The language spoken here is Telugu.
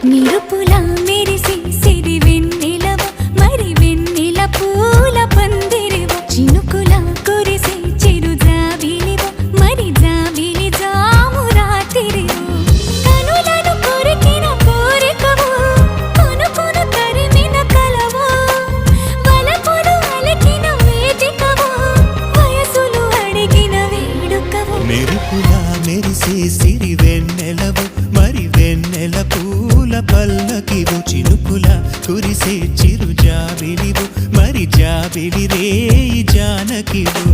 నిరుపుల మెరిసి సిరి వెన్నెలవ మరి వెన్నెల పూల పందిరివ చినుకుల కురిసి చిరు జాబిలివ మరి జాబిలి జాము రాత్రివ కనులను కొరికిన కోరికవు కొనుకొను తరిమిన కలవు వలపులు అలికిన వేదికవు వయసులు అడిగిన వేడుకవు మెరుపుల మెరిసే సిరి వెన్నెలవు మరి వెన్నెల పూల పల్లకివు చినుకుల కురిసే చిరు జాబిలివు మరి జాబిలి రేయి జానకివు